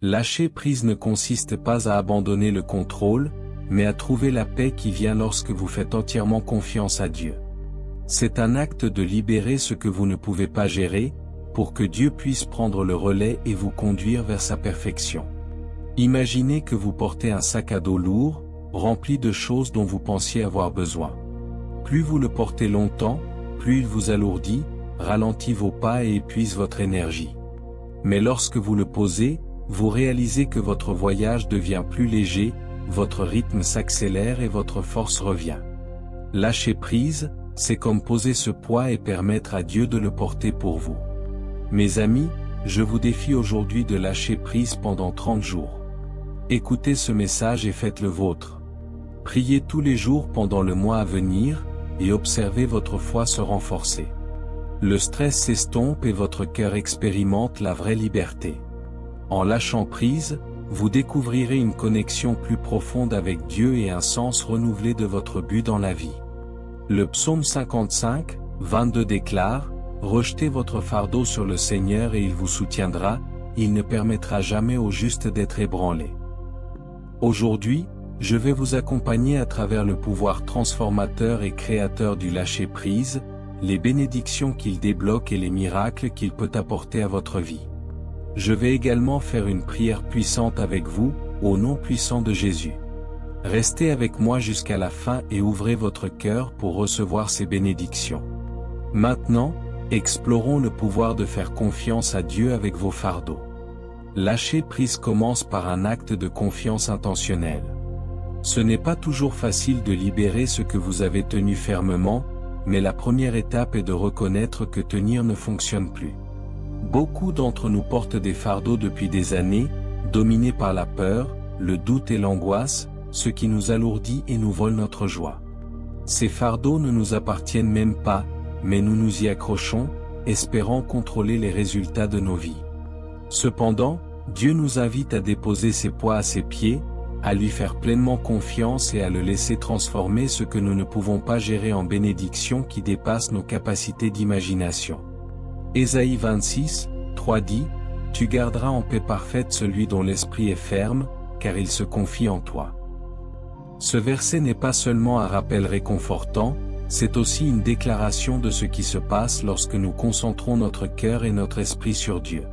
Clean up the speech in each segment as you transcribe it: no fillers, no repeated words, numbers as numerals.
Lâcher prise ne consiste pas à abandonner le contrôle, mais à trouver la paix qui vient lorsque vous faites entièrement confiance à Dieu. C'est un acte de libérer ce que vous ne pouvez pas gérer, pour que Dieu puisse prendre le relais et vous conduire vers sa perfection. Imaginez que vous portez un sac à dos lourd, rempli de choses dont vous pensiez avoir besoin. Plus vous le portez longtemps, plus il vous alourdit, ralentit vos pas et épuise votre énergie. Mais lorsque vous le posez, vous réalisez que votre voyage devient plus léger, votre rythme s'accélère et votre force revient. Lâcher prise, c'est comme poser ce poids et permettre à Dieu de le porter pour vous. Mes amis, je vous défie aujourd'hui de lâcher prise pendant 30 jours. Écoutez ce message et faites le vôtre. Priez tous les jours pendant le mois à venir, et observez votre foi se renforcer. Le stress s'estompe et votre cœur expérimente la vraie liberté. En lâchant prise, vous découvrirez une connexion plus profonde avec Dieu et un sens renouvelé de votre but dans la vie. Le psaume 55, 22 déclare: « Rejetez votre fardeau sur le Seigneur et il vous soutiendra, il ne permettra jamais au juste d'être ébranlé. » Aujourd'hui, je vais vous accompagner à travers le pouvoir transformateur et créateur du lâcher-prise, les bénédictions qu'il débloque et les miracles qu'il peut apporter à votre vie. Je vais également faire une prière puissante avec vous, au nom puissant de Jésus. Restez avec moi jusqu'à la fin et ouvrez votre cœur pour recevoir ces bénédictions. Maintenant, explorons le pouvoir de faire confiance à Dieu avec vos fardeaux. Lâcher prise commence par un acte de confiance intentionnel. Ce n'est pas toujours facile de libérer ce que vous avez tenu fermement, mais la première étape est de reconnaître que tenir ne fonctionne plus. Beaucoup d'entre nous portent des fardeaux depuis des années, dominés par la peur, le doute et l'angoisse, ce qui nous alourdit et nous vole notre joie. Ces fardeaux ne nous appartiennent même pas, mais nous nous y accrochons, espérant contrôler les résultats de nos vies. Cependant, Dieu nous invite à déposer ces poids à ses pieds, à lui faire pleinement confiance et à le laisser transformer ce que nous ne pouvons pas gérer en bénédictions qui dépassent nos capacités d'imagination. Ésaïe 26, 3 dit: « Tu garderas en paix parfaite celui dont l'esprit est ferme, car il se confie en toi. » Ce verset n'est pas seulement un rappel réconfortant, c'est aussi une déclaration de ce qui se passe lorsque nous concentrons notre cœur et notre esprit sur Dieu.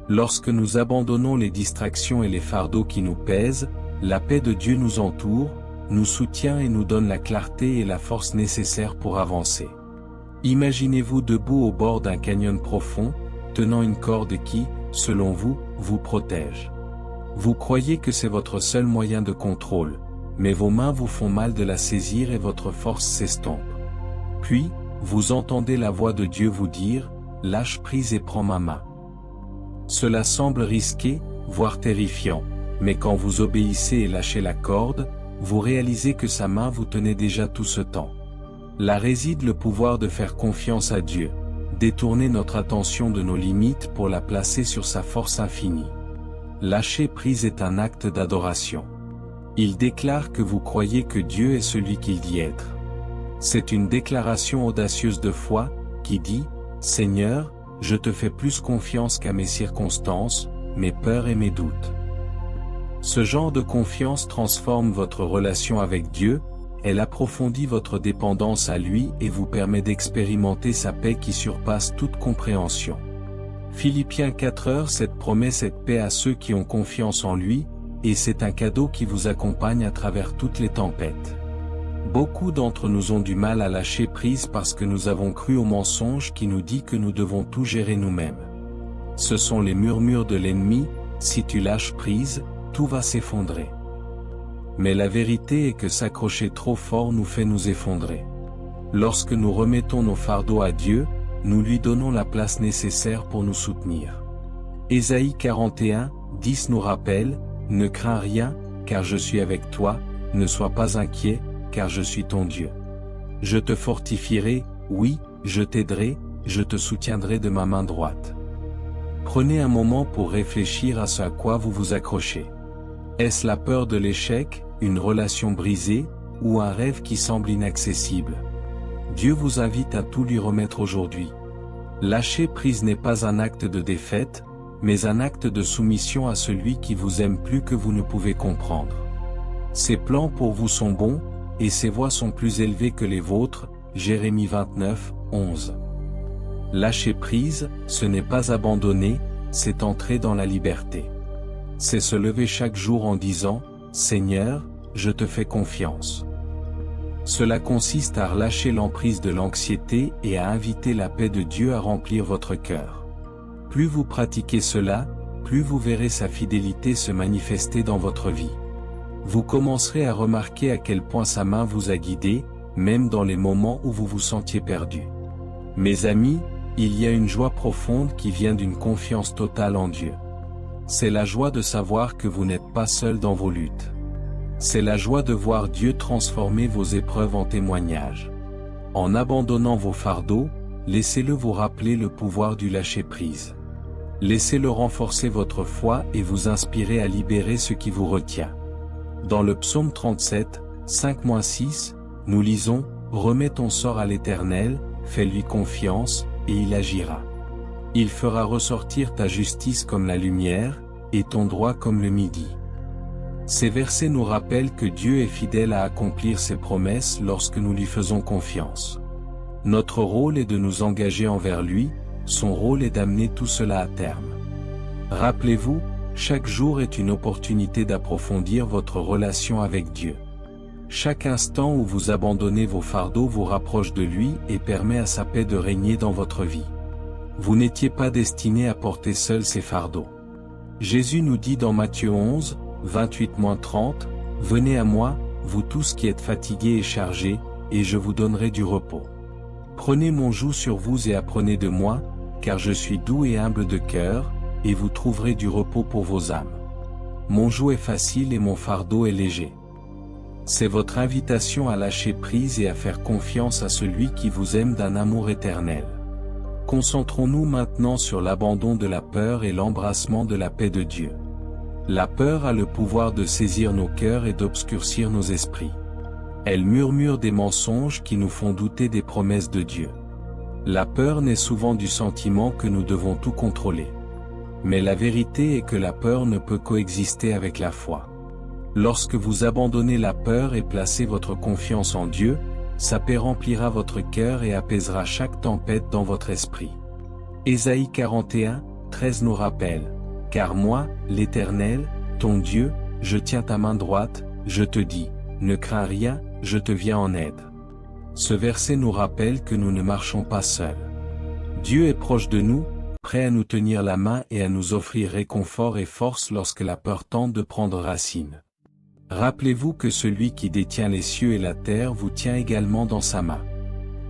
Lorsque nous abandonnons les distractions et les fardeaux qui nous pèsent, la paix de Dieu nous entoure, nous soutient et nous donne la clarté et la force nécessaires pour avancer. Imaginez-vous debout au bord d'un canyon profond, tenant une corde qui, selon vous, vous protège. Vous croyez que c'est votre seul moyen de contrôle, mais vos mains vous font mal de la saisir et votre force s'estompe. Puis, vous entendez la voix de Dieu vous dire: « Lâche prise et prends ma main. » Cela semble risqué, voire terrifiant, mais quand vous obéissez et lâchez la corde, vous réalisez que sa main vous tenait déjà tout ce temps. Là réside le pouvoir de faire confiance à Dieu, détourner notre attention de nos limites pour la placer sur sa force infinie. Lâcher prise est un acte d'adoration. Il déclare que vous croyez que Dieu est celui qu'il dit être. C'est une déclaration audacieuse de foi, qui dit: « Seigneur, je te fais plus confiance qu'à mes circonstances, mes peurs et mes doutes. » Ce genre de confiance transforme votre relation avec Dieu, elle approfondit votre dépendance à lui et vous permet d'expérimenter sa paix qui surpasse toute compréhension. Philippiens 4:7 promet cette paix à ceux qui ont confiance en lui, et c'est un cadeau qui vous accompagne à travers toutes les tempêtes. Beaucoup d'entre nous ont du mal à lâcher prise parce que nous avons cru au mensonge qui nous dit que nous devons tout gérer nous-mêmes. Ce sont les murmures de l'ennemi: si tu lâches prise, tout va s'effondrer. Mais la vérité est que s'accrocher trop fort nous fait nous effondrer. Lorsque nous remettons nos fardeaux à Dieu, nous lui donnons la place nécessaire pour nous soutenir. Ésaïe 41:10 nous rappelle: « Ne crains rien, car je suis avec toi, ne sois pas inquiet, car je suis ton Dieu. Je te fortifierai, oui, je t'aiderai, je te soutiendrai de ma main droite. » Prenez un moment pour réfléchir à ce à quoi vous vous accrochez. Est-ce la peur de l'échec, une relation brisée, ou un rêve qui semble inaccessible? Dieu vous invite à tout lui remettre aujourd'hui. Lâcher prise n'est pas un acte de défaite, mais un acte de soumission à celui qui vous aime plus que vous ne pouvez comprendre. Ses plans pour vous sont bons, et ses voies sont plus élevées que les vôtres, Jérémie 29, 11. Lâcher prise, ce n'est pas abandonner, c'est entrer dans la liberté. C'est se lever chaque jour en disant, « Seigneur, je te fais confiance ». Cela consiste à relâcher l'emprise de l'anxiété et à inviter la paix de Dieu à remplir votre cœur. Plus vous pratiquez cela, plus vous verrez sa fidélité se manifester dans votre vie. Vous commencerez à remarquer à quel point sa main vous a guidé, même dans les moments où vous vous sentiez perdu. Mes amis, il y a une joie profonde qui vient d'une confiance totale en Dieu. C'est la joie de savoir que vous n'êtes pas seul dans vos luttes. C'est la joie de voir Dieu transformer vos épreuves en témoignages. En abandonnant vos fardeaux, laissez-le vous rappeler le pouvoir du lâcher-prise. Laissez-le renforcer votre foi et vous inspirer à libérer ce qui vous retient. Dans le psaume 37, 5-6, nous lisons « Remets ton sort à l'Éternel, fais-lui confiance, et il agira. Il fera ressortir ta justice comme la lumière, et ton droit comme le midi. » Ces versets nous rappellent que Dieu est fidèle à accomplir ses promesses lorsque nous lui faisons confiance. Notre rôle est de nous engager envers lui, son rôle est d'amener tout cela à terme. Rappelez-vous, chaque jour est une opportunité d'approfondir votre relation avec Dieu. Chaque instant où vous abandonnez vos fardeaux vous rapproche de lui et permet à sa paix de régner dans votre vie. Vous n'étiez pas destiné à porter seul ces fardeaux. Jésus nous dit dans Matthieu 11, 28-30, « Venez à moi, vous tous qui êtes fatigués et chargés, et je vous donnerai du repos. Prenez mon joug sur vous et apprenez de moi, car je suis doux et humble de cœur, et vous trouverez du repos pour vos âmes. Mon joug est facile et mon fardeau est léger. » C'est votre invitation à lâcher prise et à faire confiance à celui qui vous aime d'un amour éternel. Concentrons-nous maintenant sur l'abandon de la peur et l'embrassement de la paix de Dieu. La peur a le pouvoir de saisir nos cœurs et d'obscurcir nos esprits. Elle murmure des mensonges qui nous font douter des promesses de Dieu. La peur naît souvent du sentiment que nous devons tout contrôler. Mais la vérité est que la peur ne peut coexister avec la foi. Lorsque vous abandonnez la peur et placez votre confiance en Dieu, sa paix remplira votre cœur et apaisera chaque tempête dans votre esprit. Ésaïe 41, 13 nous rappelle. Car moi, l'Éternel, ton Dieu, je tiens ta main droite, je te dis, ne crains rien, je te viens en aide. Ce verset nous rappelle que nous ne marchons pas seuls. Dieu est proche de nous, prêt à nous tenir la main et à nous offrir réconfort et force lorsque la peur tente de prendre racine. Rappelez-vous que celui qui détient les cieux et la terre vous tient également dans sa main.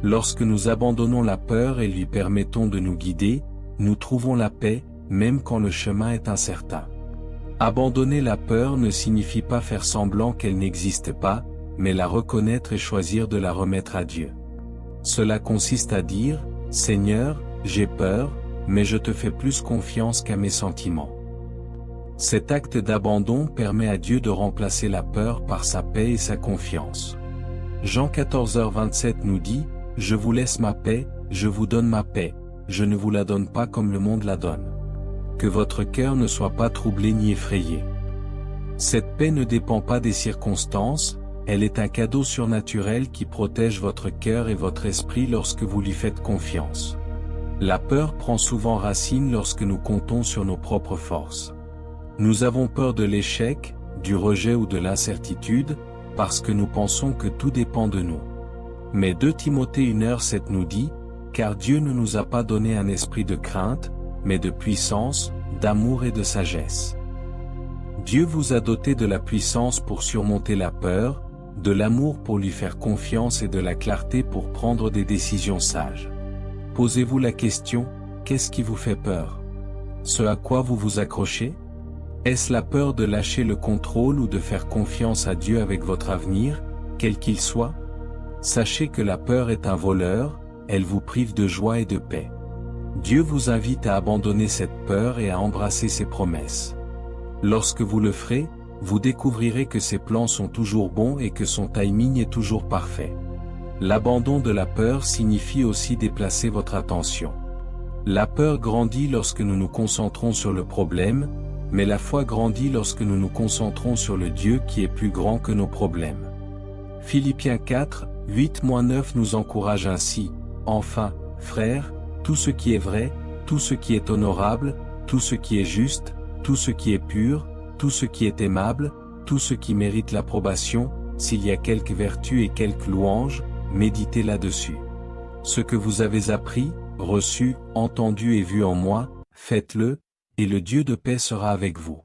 Lorsque nous abandonnons la peur et lui permettons de nous guider, nous trouvons la paix, même quand le chemin est incertain. Abandonner la peur ne signifie pas faire semblant qu'elle n'existe pas, mais la reconnaître et choisir de la remettre à Dieu. Cela consiste à dire, « Seigneur, j'ai peur, mais je te fais plus confiance qu'à mes sentiments. » Cet acte d'abandon permet à Dieu de remplacer la peur par sa paix et sa confiance. Jean 14h27 nous dit, « Je vous laisse ma paix, je vous donne ma paix, je ne vous la donne pas comme le monde la donne. » Que votre cœur ne soit pas troublé ni effrayé. Cette paix ne dépend pas des circonstances, elle est un cadeau surnaturel qui protège votre cœur et votre esprit lorsque vous lui faites confiance. La peur prend souvent racine lorsque nous comptons sur nos propres forces. Nous avons peur de l'échec, du rejet ou de l'incertitude, parce que nous pensons que tout dépend de nous. Mais 2 Timothée 1h7 nous dit, « Car Dieu ne nous a pas donné un esprit de crainte, mais de puissance, d'amour et de sagesse. » Dieu vous a doté de la puissance pour surmonter la peur, de l'amour pour lui faire confiance et de la clarté pour prendre des décisions sages. Posez-vous la question, qu'est-ce qui vous fait peur? Ce à quoi vous vous accrochez? Est-ce la peur de lâcher le contrôle ou de faire confiance à Dieu avec votre avenir, quel qu'il soit? Sachez que la peur est un voleur, elle vous prive de joie et de paix. Dieu vous invite à abandonner cette peur et à embrasser ses promesses. Lorsque vous le ferez, vous découvrirez que ses plans sont toujours bons et que son timing est toujours parfait. L'abandon de la peur signifie aussi déplacer votre attention. La peur grandit lorsque nous nous concentrons sur le problème, mais la foi grandit lorsque nous nous concentrons sur le Dieu qui est plus grand que nos problèmes. Philippiens 4, 8-9 nous encourage ainsi, « Enfin, frères, tout ce qui est vrai, tout ce qui est honorable, tout ce qui est juste, tout ce qui est pur, tout ce qui est aimable, tout ce qui mérite l'approbation, s'il y a quelque vertu et quelque louange, méditez là-dessus. Ce que vous avez appris, reçu, entendu et vu en moi, faites-le, et le Dieu de paix sera avec vous. »